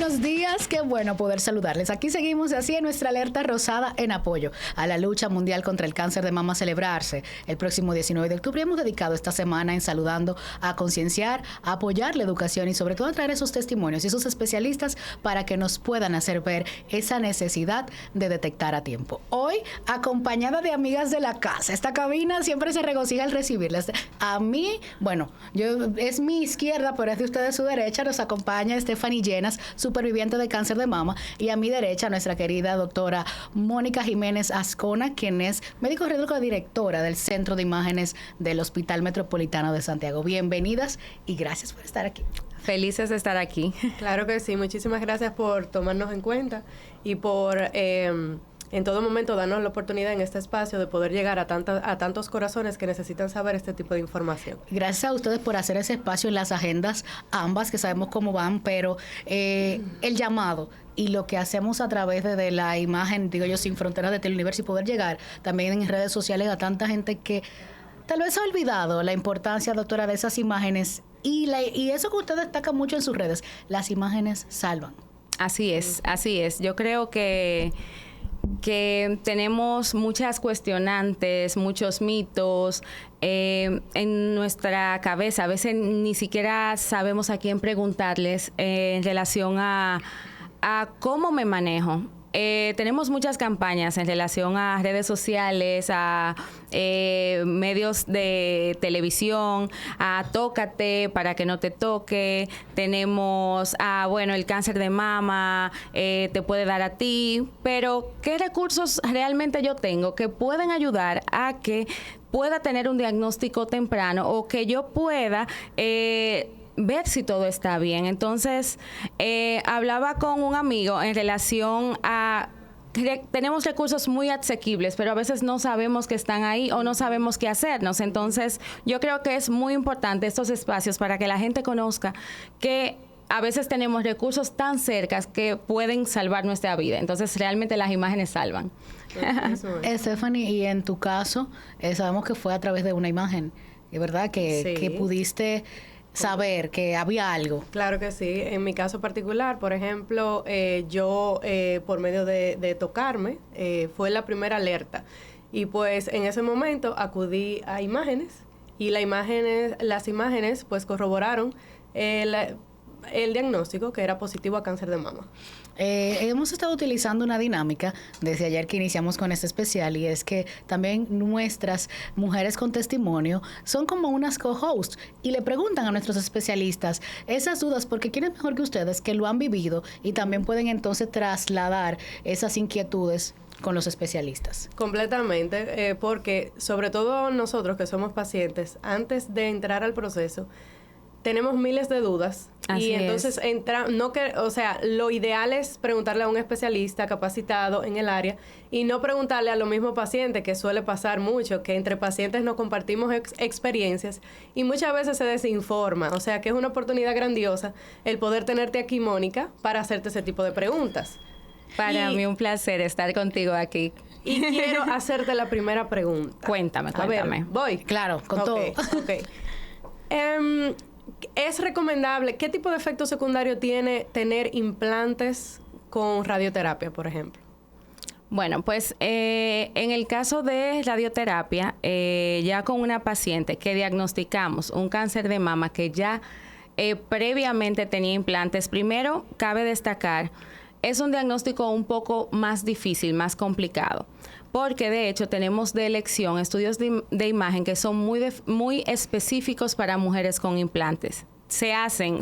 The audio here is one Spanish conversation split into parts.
buenos días. Qué bueno poder saludarles. Aquí seguimos así en nuestra alerta rosada en apoyo a la lucha mundial contra el cáncer de mama a celebrarse el próximo 19 de octubre. Hemos dedicado esta semana en saludando a concienciar, a apoyar la educación y sobre todo a traer esos testimonios y esos especialistas para que nos puedan hacer ver esa necesidad de detectar a tiempo. Hoy, acompañada de amigas de la casa. Esta cabina siempre se regocija al recibirlas. A mí, bueno, es mi izquierda, pero es de ustedes su derecha. Nos acompaña Stephanie Llenas, superviviente de cáncer de mama, y a mi derecha nuestra querida doctora Mónica Jiménez Ascona, quien es médico radióloga directora del Centro de Imágenes del Hospital Metropolitano de Santiago. Bienvenidas y gracias por estar aquí. Felices de estar aquí. Claro que sí, muchísimas gracias por tomarnos en cuenta y por en todo momento darnos la oportunidad en este espacio de poder llegar a tantos corazones que necesitan saber este tipo de información. Gracias a ustedes por hacer ese espacio en las agendas, ambas, que sabemos cómo van, pero el llamado y lo que hacemos a través de la imagen, digo yo, sin fronteras de Teleuniverso, y poder llegar también en redes sociales a tanta gente que tal vez ha olvidado la importancia, doctora, de esas imágenes y eso que usted destaca mucho en sus redes, las imágenes salvan. Así es, así es. Yo creo que tenemos muchas cuestionantes, muchos mitos en nuestra cabeza. A veces ni siquiera sabemos a quién preguntarles en relación a cómo me manejo. Tenemos muchas campañas en relación a redes sociales, a medios de televisión, a tócate para que no te toque. Tenemos el cáncer de mama te puede dar a ti, pero ¿qué recursos realmente yo tengo que pueden ayudar a que pueda tener un diagnóstico temprano o que yo pueda ver si todo está bien? Entonces, hablaba con un amigo en relación a que tenemos recursos muy asequibles, pero a veces no sabemos que están ahí o no sabemos qué hacernos. Entonces, yo creo que es muy importante estos espacios para que la gente conozca que a veces tenemos recursos tan cercas que pueden salvar nuestra vida. Entonces, realmente las imágenes salvan. Stephanie, y en tu caso, sabemos que fue a través de una imagen, ¿es verdad? Que pudiste saber que había algo. Claro que sí. En mi caso particular, por ejemplo, yo por medio de tocarme, fue la primera alerta. Y pues en ese momento acudí a imágenes y las imágenes pues corroboraron el diagnóstico que era positivo a cáncer de mama. Hemos estado utilizando una dinámica desde ayer que iniciamos con este especial, y es que también nuestras mujeres con testimonio son como unas co-hosts y le preguntan a nuestros especialistas esas dudas, porque quién es mejor que ustedes que lo han vivido y también pueden entonces trasladar esas inquietudes con los especialistas. Completamente, porque sobre todo nosotros que somos pacientes, antes de entrar al proceso, tenemos miles de dudas. Así y entonces lo ideal es preguntarle a un especialista capacitado en el área y no preguntarle a los mismos pacientes, que suele pasar mucho, que entre pacientes nos compartimos experiencias y muchas veces se desinforma. O sea que es una oportunidad grandiosa el poder tenerte aquí, Mónica, para hacerte ese tipo de preguntas. Para mí un placer estar contigo aquí. Y quiero hacerte la primera pregunta. Cuéntame. A ver, voy. Claro, con todo. ¿Es recomendable, qué tipo de efecto secundario tiene tener implantes con radioterapia, por ejemplo? Bueno, pues en el caso de radioterapia, ya con una paciente que diagnosticamos un cáncer de mama que ya previamente tenía implantes, primero cabe destacar, es un diagnóstico un poco más difícil, más complicado, porque de hecho tenemos de elección estudios de imagen que son muy específicos para mujeres con implantes. Se hacen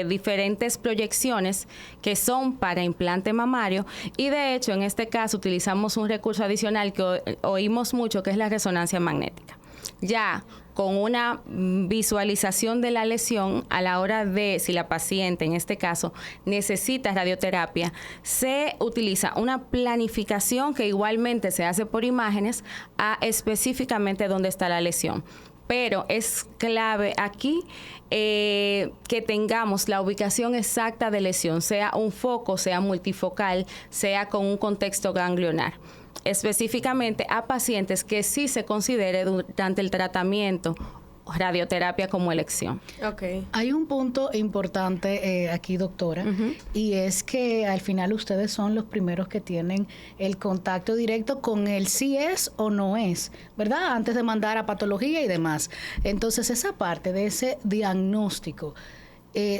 diferentes proyecciones que son para implante mamario y de hecho en este caso utilizamos un recurso adicional que oímos mucho, que es la resonancia magnética. Ya con una visualización de la lesión a la hora de, si la paciente en este caso necesita radioterapia, se utiliza una planificación que igualmente se hace por imágenes a específicamente dónde está la lesión. Pero es clave aquí que tengamos la ubicación exacta de lesión, sea un foco, sea multifocal, sea con un contexto ganglionar. Específicamente a pacientes que sí se considere durante el tratamiento radioterapia como elección. Okay. Hay un punto importante aquí, doctora, y es que al final ustedes son los primeros que tienen el contacto directo con el si es o no es, ¿verdad? Antes de mandar a patología y demás. Entonces, esa parte de ese diagnóstico,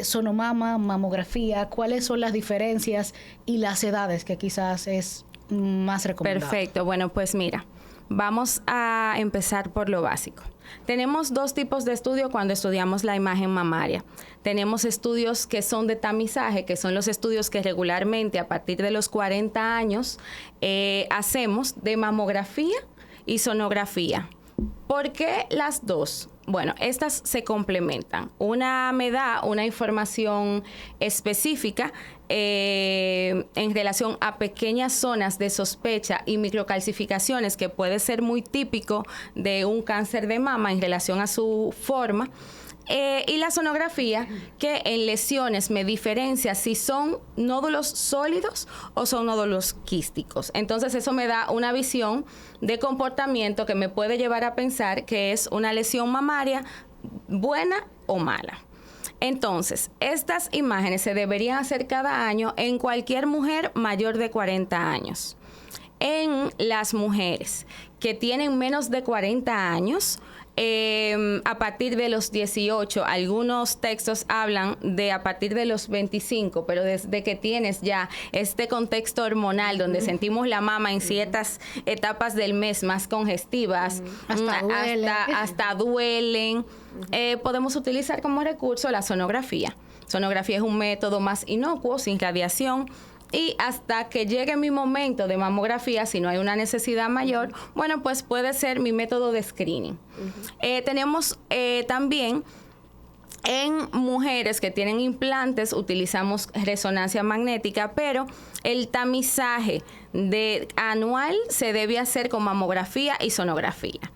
sonomama, mamografía, ¿cuáles son las diferencias y las edades que quizás es más recomendable? Perfecto. Bueno, pues mira, vamos a empezar por lo básico. Tenemos 2 tipos de estudio cuando estudiamos la imagen mamaria. Tenemos estudios que son de tamizaje, que son los estudios que regularmente a partir de los 40 años hacemos de mamografía y sonografía. ¿Por qué las 2? Bueno, estas se complementan. Una me da una información específica en relación a pequeñas zonas de sospecha y microcalcificaciones que puede ser muy típico de un cáncer de mama en relación a su forma. Y la sonografía, que en lesiones me diferencia si son nódulos sólidos o son nódulos quísticos. Entonces eso me da una visión de comportamiento que me puede llevar a pensar que es una lesión mamaria buena o mala. Entonces, estas imágenes se deberían hacer cada año en cualquier mujer mayor de 40 años. En las mujeres que tienen menos de 40 años, a partir de los 18, algunos textos hablan de a partir de los 25, pero desde que tienes ya este contexto hormonal donde sentimos la mama en ciertas etapas del mes más congestivas, hasta duelen, podemos utilizar como recurso la sonografía. Sonografía es un método más inocuo, sin radiación. Y hasta que llegue mi momento de mamografía, si no hay una necesidad mayor, bueno, pues puede ser mi método de screening. Tenemos también en mujeres que tienen implantes, utilizamos resonancia magnética, pero el tamizaje anual se debe hacer con mamografía y sonografía.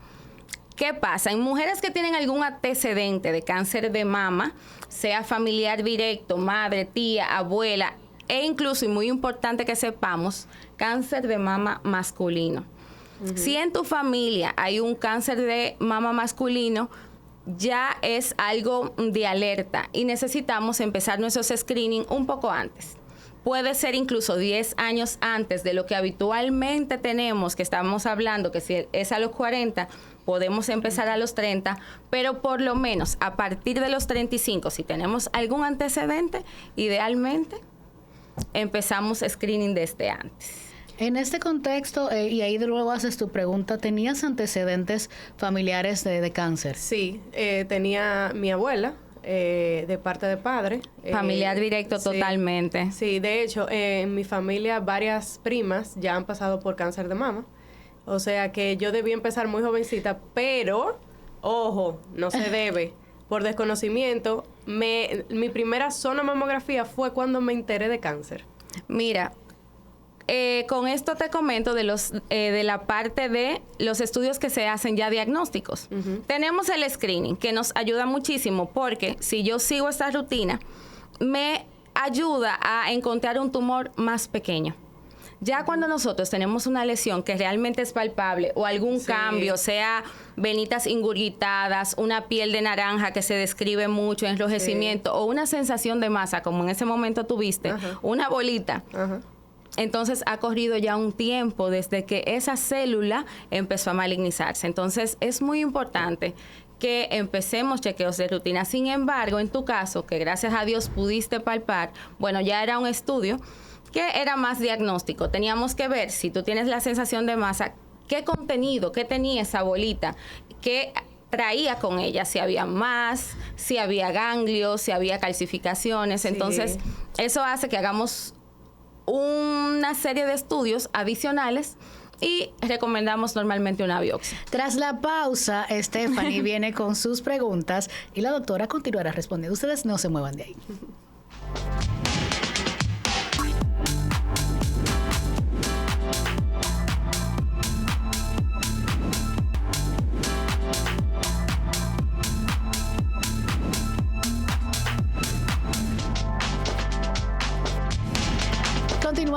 ¿Qué pasa? En mujeres que tienen algún antecedente de cáncer de mama, sea familiar directo, madre, tía, abuela, e incluso, y muy importante que sepamos, cáncer de mama masculino. Si en tu familia hay un cáncer de mama masculino, ya es algo de alerta y necesitamos empezar nuestros screening un poco antes. Puede ser incluso 10 años antes de lo que habitualmente tenemos, que estamos hablando que si es a los 40, podemos empezar a los 30, pero por lo menos a partir de los 35, si tenemos algún antecedente, idealmente empezamos screening desde antes. En este contexto, y ahí de luego haces tu pregunta, ¿tenías antecedentes familiares de cáncer? Sí, tenía mi abuela, de parte de padre. Familiar directo, sí, totalmente. Sí, de hecho, en mi familia varias primas ya han pasado por cáncer de mama. O sea que yo debí empezar muy jovencita, pero, ojo, no se debe. Por desconocimiento, mi primera sonomamografía fue cuando me enteré de cáncer. Mira, con esto te comento de la parte de los estudios que se hacen ya diagnósticos. Tenemos el screening, que nos ayuda muchísimo, porque si yo sigo esta rutina, me ayuda a encontrar un tumor más pequeño. Ya cuando nosotros tenemos una lesión que realmente es palpable o algún cambio, sea venitas ingurgitadas, una piel de naranja que se describe mucho, enrojecimiento, o una sensación de masa, como en ese momento tuviste, una bolita. Entonces ha corrido ya un tiempo desde que esa célula empezó a malignizarse. Entonces es muy importante que empecemos chequeos de rutina. Sin embargo, en tu caso, que gracias a Dios pudiste palpar, bueno, ya era un estudio que era más diagnóstico. Teníamos que ver si tú tienes la sensación de masa, qué contenido, qué tenía esa bolita, qué traía con ella, si había más, si había ganglios, si había calcificaciones. Entonces, eso hace que hagamos una serie de estudios adicionales y recomendamos normalmente una biopsia. Tras la pausa, Stephanie viene con sus preguntas y la doctora continuará respondiendo. Ustedes no se muevan de ahí.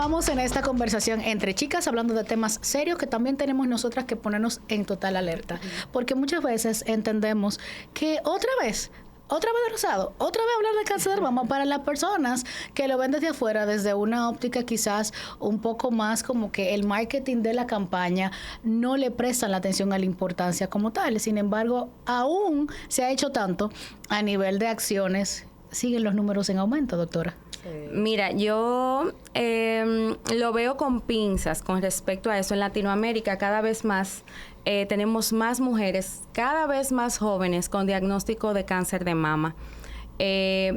Continuamos en esta conversación entre chicas hablando de temas serios que también tenemos nosotras que ponernos en total alerta. Porque muchas veces entendemos que otra vez de rosado, otra vez hablar de cáncer de mama para las personas que lo ven desde afuera, desde una óptica quizás un poco más como que el marketing de la campaña no le prestan la atención a la importancia como tal. Sin embargo, aún se ha hecho tanto a nivel de acciones. ¿Siguen los números en aumento, doctora? Mira, yo lo veo con pinzas con respecto a eso. En Latinoamérica cada vez más tenemos más mujeres, cada vez más jóvenes con diagnóstico de cáncer de mama.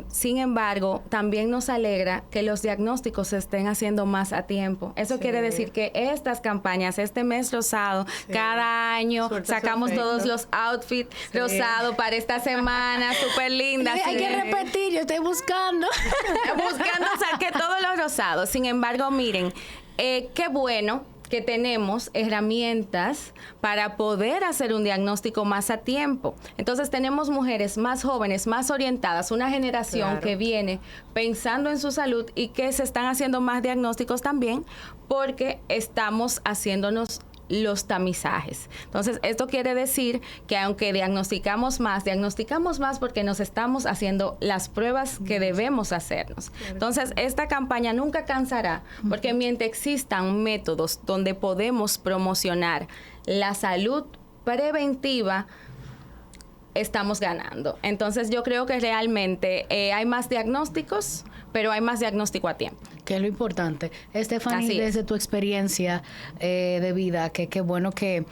Sin embargo, también nos alegra que los diagnósticos se estén haciendo más a tiempo. Eso quiere decir que estas campañas, este mes rosado, cada año sacamos todos los outfits rosados para esta semana, súper lindas. Hay que repetir, yo estoy buscando. Buscando saqué todos los rosados. Sin embargo, miren, qué bueno que tenemos herramientas para poder hacer un diagnóstico más a tiempo. Entonces tenemos mujeres más jóvenes, más orientadas, una generación que viene pensando en su salud y que se están haciendo más diagnósticos también porque estamos haciéndonos los tamizajes. Entonces, esto quiere decir que aunque diagnosticamos más porque nos estamos haciendo las pruebas que debemos hacernos. Entonces, esta campaña nunca cansará, porque mientras existan métodos donde podemos promocionar la salud preventiva, estamos ganando. Entonces, yo creo que realmente hay más diagnósticos, pero hay más diagnóstico a tiempo. Que es lo importante. Stephanie, desde tu experiencia de vida, que qué bueno que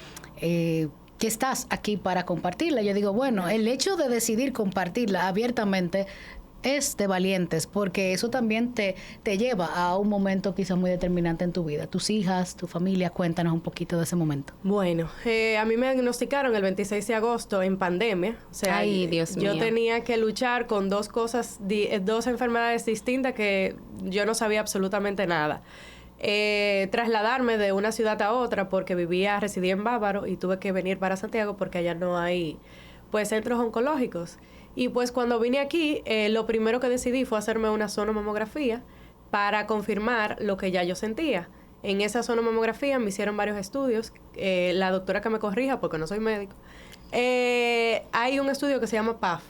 estás aquí para compartirla. Yo digo, bueno, el hecho de decidir compartirla abiertamente es de valientes, porque eso también te lleva a un momento quizás muy determinante en tu vida. Tus hijas, tu familia, cuéntanos un poquito de ese momento. Bueno, a mí me diagnosticaron el 26 de agosto en pandemia. O sea, ay, Dios mío. Yo tenía que luchar con dos enfermedades distintas que yo no sabía absolutamente nada. Trasladarme de una ciudad a otra porque residía en Bávaro y tuve que venir para Santiago porque allá no hay pues centros oncológicos. Y pues cuando vine aquí, lo primero que decidí fue hacerme una sonomamografía para confirmar lo que ya yo sentía. En esa sonomamografía me hicieron varios estudios. La doctora que me corrija, porque no soy médico, hay un estudio que se llama PAF,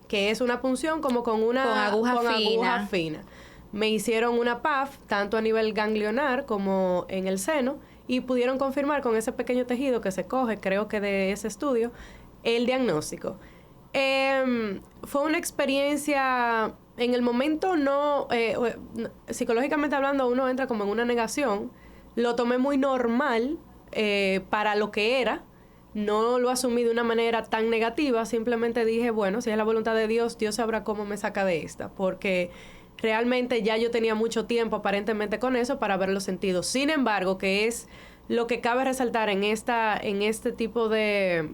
que es una punción como con aguja fina. Me hicieron una PAF, tanto a nivel ganglionar como en el seno, y pudieron confirmar con ese pequeño tejido que se coge, creo que de ese estudio, el diagnóstico. Fue una experiencia, en el momento psicológicamente hablando, uno entra como en una negación. Lo tomé muy normal para lo que era. No lo asumí de una manera tan negativa. Simplemente dije, bueno, si es la voluntad de Dios, Dios sabrá cómo me saca de esta. Porque realmente ya yo tenía mucho tiempo aparentemente con eso para haberlo sentido. Sin embargo, que es lo que cabe resaltar en este tipo de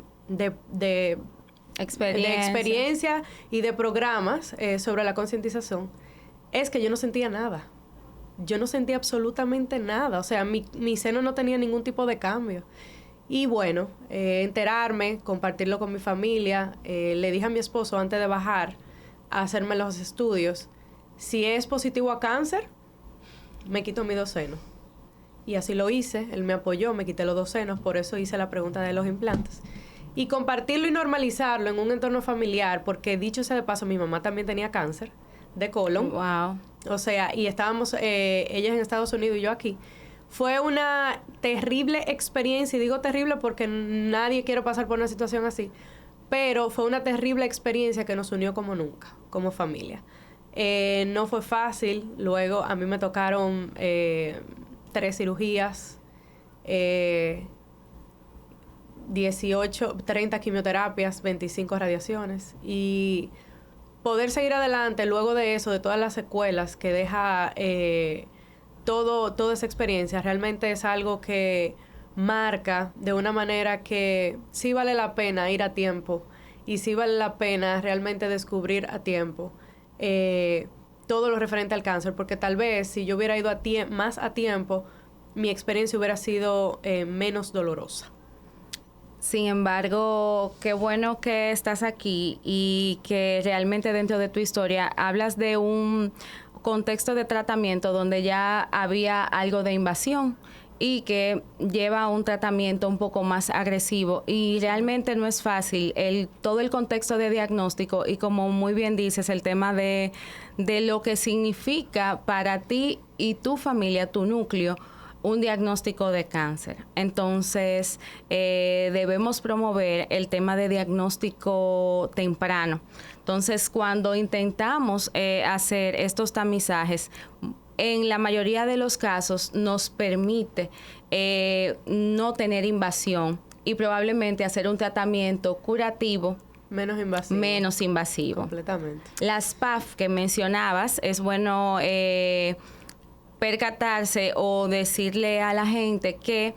experiencia y de programas sobre la concientización, es que yo no sentía nada. Yo no sentía absolutamente nada. O sea, mi seno no tenía ningún tipo de cambio. Y bueno, enterarme, compartirlo con mi familia. Le dije a mi esposo antes de bajar a hacerme los estudios, si es positivo a cáncer, me quito mis 2 senos. Y así lo hice. Él me apoyó, me quité los 2 senos. Por eso hice la pregunta de los implantes. Y compartirlo y normalizarlo en un entorno familiar, porque dicho sea de paso, mi mamá también tenía cáncer de colon. Wow. O sea, y estábamos, ella en Estados Unidos y yo aquí. Fue una terrible experiencia, y digo terrible porque nadie quiere pasar por una situación así, pero fue una terrible experiencia que nos unió como nunca, como familia. No fue fácil. Luego a mí me tocaron 3 cirugías, 30 quimioterapias, 25 radiaciones, y poder seguir adelante luego de eso, de todas las secuelas que deja toda esa experiencia, realmente es algo que marca de una manera que sí vale la pena ir a tiempo y sí vale la pena realmente descubrir a tiempo todo lo referente al cáncer, porque tal vez si yo hubiera ido más a tiempo, mi experiencia hubiera sido menos dolorosa. Sin embargo, qué bueno que estás aquí y que realmente dentro de tu historia hablas de un contexto de tratamiento donde ya había algo de invasión y que lleva a un tratamiento un poco más agresivo, y realmente no es fácil todo el contexto de diagnóstico, y como muy bien dices, el tema de lo que significa para ti y tu familia, tu núcleo, un diagnóstico de cáncer. Entonces, debemos promover el tema de diagnóstico temprano. Entonces, cuando intentamos hacer estos tamizajes, en la mayoría de los casos nos permite no tener invasión y probablemente hacer un tratamiento curativo menos invasivo. Completamente. Las PAF que mencionabas, es bueno percatarse o decirle a la gente que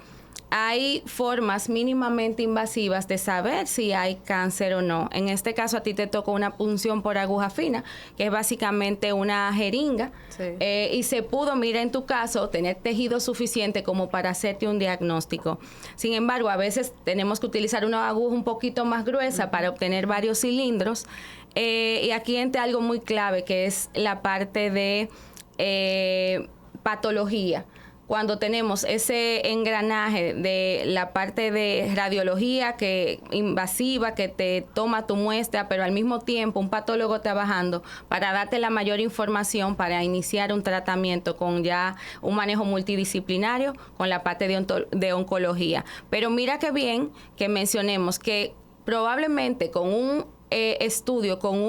hay formas mínimamente invasivas de saber si hay cáncer o no. En este caso, a ti te tocó una punción por aguja fina, que es básicamente una jeringa, sí. Y se pudo, mira, en tu caso, tener tejido suficiente como para hacerte un diagnóstico. Sin embargo, a veces tenemos que utilizar una aguja un poquito más gruesa para obtener varios cilindros. Y aquí entra algo muy clave, que es la parte de patología. Cuando tenemos ese engranaje de la parte de radiología invasiva que te toma tu muestra, pero al mismo tiempo un patólogo trabajando para darte la mayor información para iniciar un tratamiento con ya un manejo multidisciplinario con la parte de oncología. Pero mira qué bien que mencionemos que probablemente con un estudio, con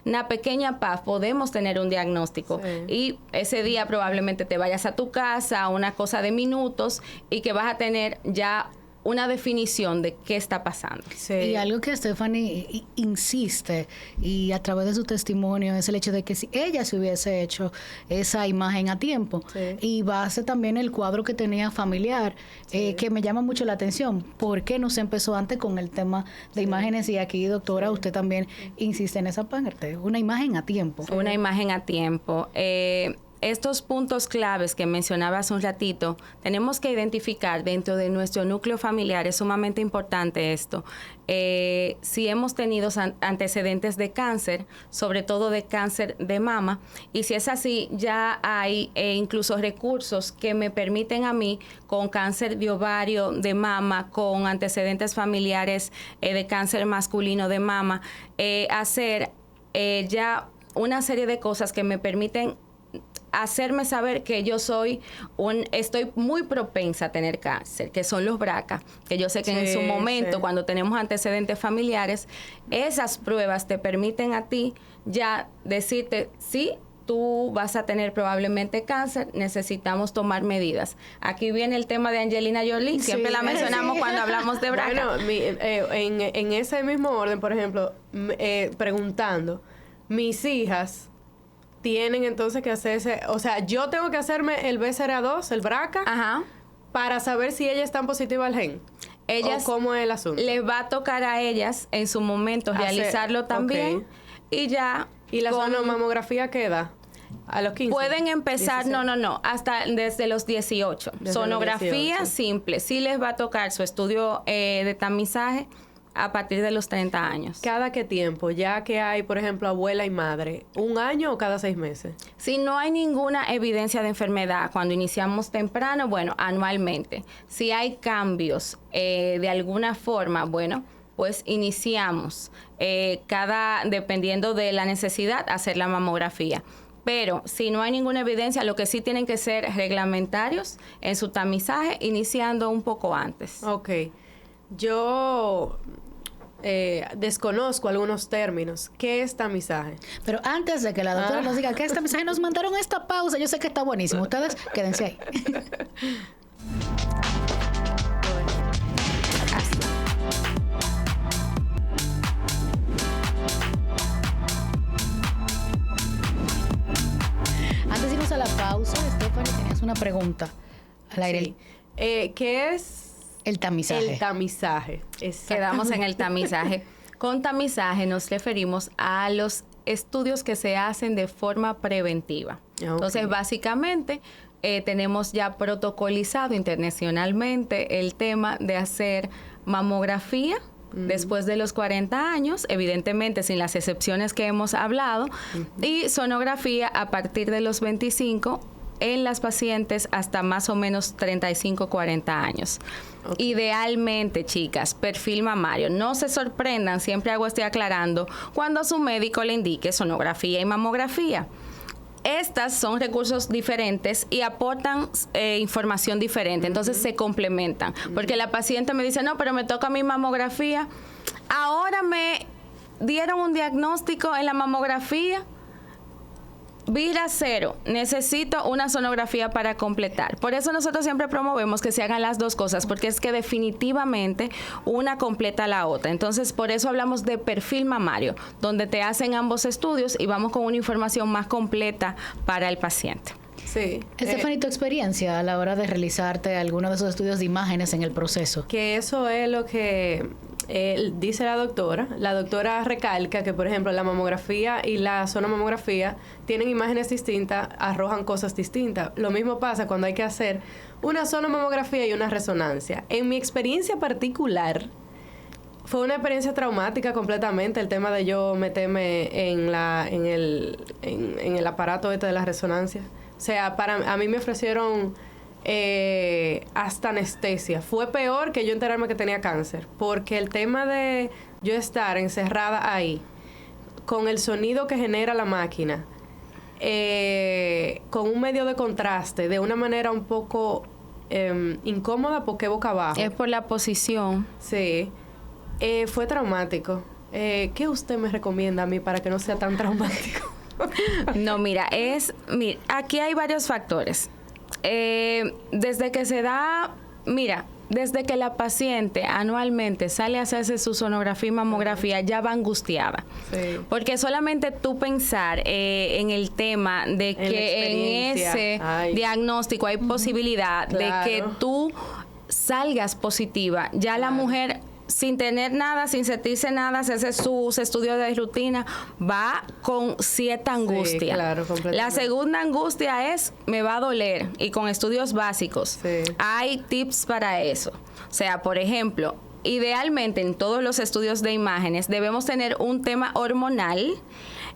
una pequeña PAF, podemos tener un diagnóstico. Sí. Y ese día probablemente te vayas a tu casa, una cosa de minutos, y que vas a tener ya una definición de qué está pasando. Sí. Y algo que Stephanie insiste, y a través de su testimonio, es el hecho de que si ella se hubiese hecho esa imagen a tiempo, sí. Y base también el cuadro que tenía familiar, sí. Que me llama mucho la atención. ¿Por qué no se empezó antes con el tema de sí. imágenes? Y aquí, doctora, sí. usted también insiste en esa parte, una imagen a tiempo. Sí. Una imagen a tiempo. Estos puntos claves que mencionaba hace un ratito, tenemos que identificar dentro de nuestro núcleo familiar, es sumamente importante esto. Si hemos tenido antecedentes de cáncer, sobre todo de cáncer de mama, y si es así, ya hay incluso recursos que me permiten a mí, con cáncer de ovario, de mama, con antecedentes familiares de cáncer masculino de mama, hacer ya una serie de cosas que me permiten hacerme saber que yo estoy muy propensa a tener cáncer, que son los BRCA, que yo sé que sí, en su momento, sí. cuando tenemos antecedentes familiares, esas pruebas te permiten a ti ya decirte, sí, tú vas a tener probablemente cáncer, necesitamos tomar medidas. Aquí viene el tema de Angelina Jolie, siempre sí, la mencionamos sí. cuando hablamos de BRCA. Bueno, en ese mismo orden, por ejemplo, preguntando, mis hijas tienen entonces que hacerse, o sea, yo tengo que hacerme el BCA2, el BRCA, ajá. para saber si ellas están positivas al gen. Ellas, ¿o cómo es el asunto? Les va a tocar a ellas en su momento realizarlo también, okay. y ya. ¿Y la sonografía qué edad? ¿A los 15? Pueden empezar, 16. no, hasta desde los 18. Desde sonografía los 18. Simple, sí les va a tocar su estudio de tamizaje a partir de los 30 años. ¿Cada qué tiempo? Ya que hay, por ejemplo, abuela y madre, ¿1 año o cada 6 meses? Si no hay ninguna evidencia de enfermedad, cuando iniciamos temprano, bueno, anualmente. Si hay cambios de alguna forma, bueno, pues iniciamos dependiendo de la necesidad, hacer la mamografía. Pero si no hay ninguna evidencia, lo que sí tienen que ser reglamentarios en su tamizaje, iniciando un poco antes. Ok. Yo desconozco algunos términos. ¿Qué es tamizaje? Pero antes de que la doctora nos diga qué es tamizaje, nos mandaron esta pausa. Yo sé que está buenísimo. Ustedes quédense ahí. Antes de irnos a la pausa, Stephanie, tenías una pregunta al aire. Sí. ¿Qué es el tamizaje? El tamizaje. Quedamos en el tamizaje. Con tamizaje nos referimos a los estudios que se hacen de forma preventiva. Okay. Entonces, básicamente, tenemos ya protocolizado internacionalmente el tema de hacer mamografía después de los 40 años, evidentemente sin las excepciones que hemos hablado, y sonografía a partir de los 25 en las pacientes hasta más o menos 35, 40 años. Okay. Idealmente, chicas, perfil mamario. No se sorprendan, siempre hago estoy aclarando, cuando su médico le indique sonografía y mamografía. Estas son recursos diferentes y aportan información diferente, entonces se complementan. Porque la paciente me dice, no, pero me toca mi mamografía. Ahora me dieron un diagnóstico en la mamografía, vira cero, necesito una sonografía para completar. Por eso nosotros siempre promovemos que se hagan las dos cosas, porque es que definitivamente una completa la otra. Entonces, por eso hablamos de perfil mamario, donde te hacen ambos estudios y vamos con una información más completa para el paciente. Sí. Stephanie, tu experiencia a la hora de realizarte alguno de esos estudios de imágenes en el proceso. Que eso es lo que dice la doctora recalca que, por ejemplo, la mamografía y la sonomamografía tienen imágenes distintas, arrojan cosas distintas. Lo mismo pasa cuando hay que hacer una sonomamografía y una resonancia. En mi experiencia particular, fue una experiencia traumática completamente el tema de yo meterme en el aparato este de la resonancia. O sea, a mí me ofrecieron hasta anestesia. Fue peor que yo enterarme que tenía cáncer, porque el tema de yo estar encerrada ahí, con el sonido que genera la máquina, con un medio de contraste, de una manera un poco incómoda porque boca abajo. Es por la posición. Sí. Fue traumático. ¿Qué usted me recomienda a mí para que no sea tan traumático? No, mira, aquí hay varios factores. Desde que la paciente anualmente sale a hacerse su sonografía y mamografía, ya va angustiada. Sí. Porque solamente tú pensar en el tema de que en ese diagnóstico hay posibilidad de que tú salgas positiva, ya la mujer, sin tener nada, sin sentirse nada, hacerse sus estudios de rutina, va con cierta angustia. Sí, claro, completamente. La segunda angustia es, me va a doler, y con estudios básicos hay tips para eso. O sea, por ejemplo, idealmente en todos los estudios de imágenes debemos tener un tema hormonal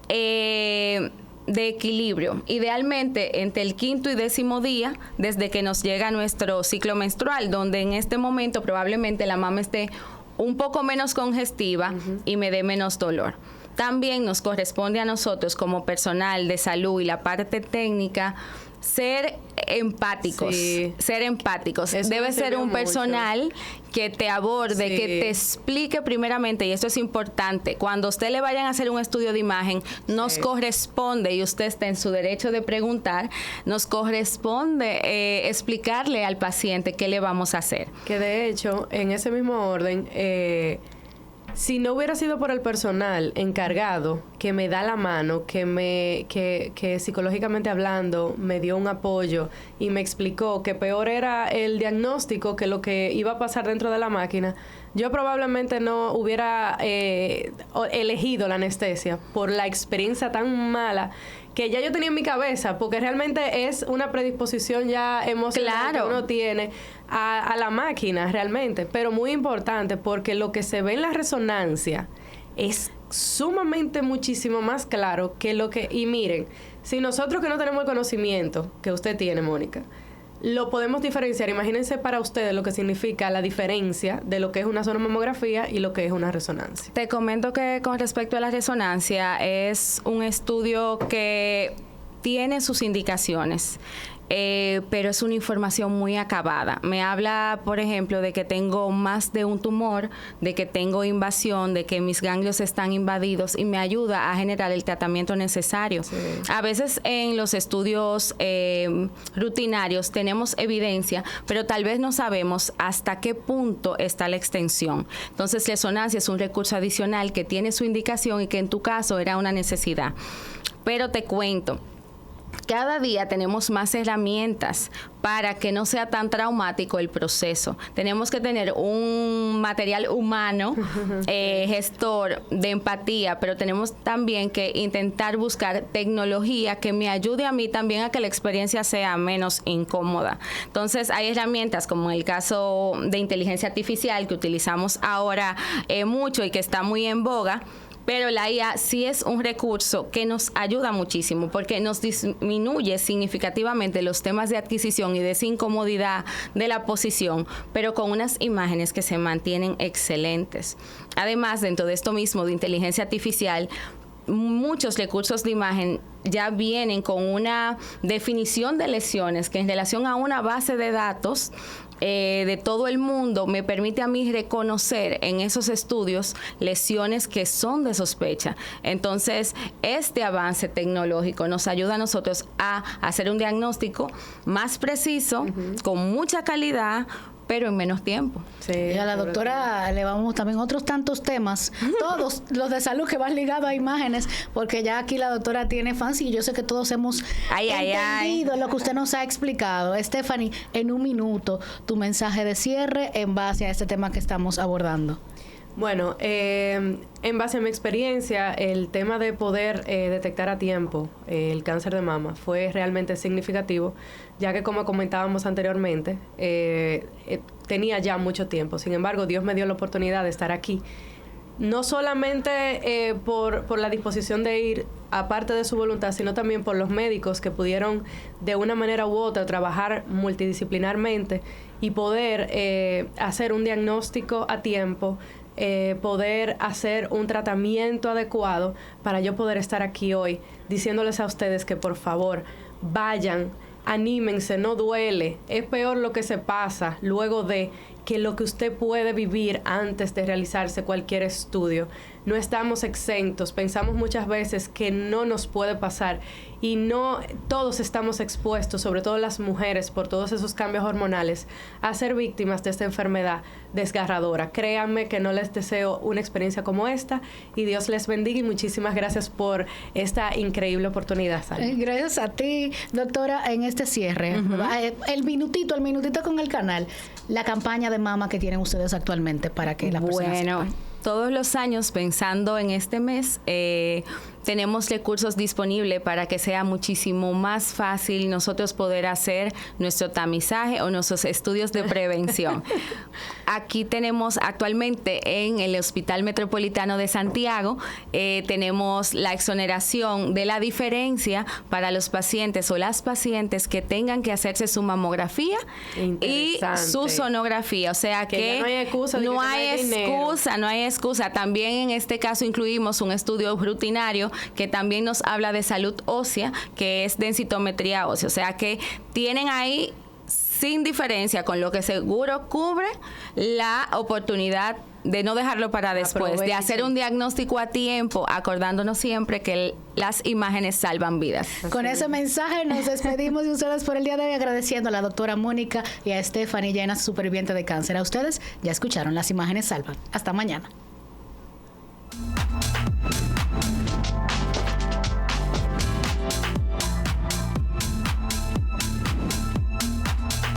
de equilibrio, idealmente entre el 5º y 10º día desde que nos llega nuestro ciclo menstrual, donde en este momento probablemente la mama esté un poco menos congestiva y me dé menos dolor. También nos corresponde a nosotros como personal de salud y la parte técnica ser empáticos. Debe ser un personal que te aborde, que te explique primeramente, y esto es importante, cuando usted le vayan a hacer un estudio de imagen, nos corresponde, y usted está en su derecho de preguntar, nos corresponde explicarle al paciente qué le vamos a hacer. Que de hecho, en ese mismo orden, si no hubiera sido por el personal encargado que me da la mano, que psicológicamente hablando me dio un apoyo y me explicó que peor era el diagnóstico que lo que iba a pasar dentro de la máquina, yo probablemente no hubiera elegido la anestesia por la experiencia tan mala que ya yo tenía en mi cabeza, porque realmente es una predisposición ya emocional que uno tiene a la máquina realmente, pero muy importante porque lo que se ve en la resonancia es sumamente muchísimo más claro que lo que... Y miren, si nosotros que no tenemos el conocimiento que usted tiene, Mónica, lo podemos diferenciar. Imagínense para ustedes lo que significa la diferencia de lo que es una sonomamografía y lo que es una resonancia. Te comento que con respecto a la resonancia es un estudio que tiene sus indicaciones. Pero es una información muy acabada. Me habla, por ejemplo, de que tengo más de un tumor, de que tengo invasión, de que mis ganglios están invadidos y me ayuda a generar el tratamiento necesario. Sí. A veces en los estudios rutinarios tenemos evidencia, pero tal vez no sabemos hasta qué punto está la extensión. Entonces, resonancia es un recurso adicional que tiene su indicación y que en tu caso era una necesidad. Pero te cuento, cada día tenemos más herramientas para que no sea tan traumático el proceso. Tenemos que tener un material humano, gestor de empatía, pero tenemos también que intentar buscar tecnología que me ayude a mí también a que la experiencia sea menos incómoda. Entonces, hay herramientas como el caso de inteligencia artificial que utilizamos ahora mucho y que está muy en boga. Pero la IA sí es un recurso que nos ayuda muchísimo porque nos disminuye significativamente los temas de adquisición y de esa incomodidad de la posición, pero con unas imágenes que se mantienen excelentes. Además, dentro de esto mismo de inteligencia artificial, muchos recursos de imagen ya vienen con una definición de lesiones que en relación a una base de datos de todo el mundo me permite a mí reconocer en esos estudios lesiones que son de sospecha. Entonces, este avance tecnológico nos ayuda a nosotros a hacer un diagnóstico más preciso, con mucha calidad, pero en menos tiempo. Sí, y a la doctora le vamos también otros tantos temas, todos los de salud que van ligados a imágenes, porque ya aquí la doctora tiene fans y yo sé que todos hemos entendido lo que usted nos ha explicado. Stephanie, en un minuto, tu mensaje de cierre en base a este tema que estamos abordando. Bueno, en base a mi experiencia, el tema de poder detectar a tiempo el cáncer de mama fue realmente significativo, ya que como comentábamos anteriormente, tenía ya mucho tiempo. Sin embargo, Dios me dio la oportunidad de estar aquí. No solamente por la disposición de ir, aparte de su voluntad, sino también por los médicos que pudieron de una manera u otra trabajar multidisciplinarmente y poder hacer un diagnóstico a tiempo, poder hacer un tratamiento adecuado para yo poder estar aquí hoy diciéndoles a ustedes que por favor vayan, anímense, no duele, es peor lo que se pasa luego de que lo que usted puede vivir antes de realizarse cualquier estudio. No estamos exentos, pensamos muchas veces que no nos puede pasar y no todos estamos expuestos, sobre todo las mujeres, por todos esos cambios hormonales, a ser víctimas de esta enfermedad desgarradora. Créanme que no les deseo una experiencia como esta y Dios les bendiga y muchísimas gracias por esta increíble oportunidad, Salma. Gracias a ti, doctora, en este cierre. El minutito con el canal, la campaña de mama que tienen ustedes actualmente para que la persona sepa. Todos los años, pensando en este mes, tenemos recursos disponibles para que sea muchísimo más fácil nosotros poder hacer nuestro tamizaje o nuestros estudios de prevención. Aquí tenemos actualmente en el Hospital Metropolitano de Santiago, tenemos la exoneración de la diferencia para los pacientes o las pacientes que tengan que hacerse su mamografía y su sonografía. O sea que no hay excusa. También en este caso incluimos un estudio rutinario que también nos habla de salud ósea, que es densitometría ósea. O sea que tienen ahí, sin diferencia con lo que seguro cubre, la oportunidad de no dejarlo para después, de hacer un diagnóstico a tiempo, acordándonos siempre que las imágenes salvan vidas. Con ese mensaje nos despedimos de ustedes por el día de hoy, agradeciendo a la doctora Mónica y a Stephanie Llenas, superviviente de cáncer. A ustedes ya escucharon, las imágenes salvan. Hasta mañana.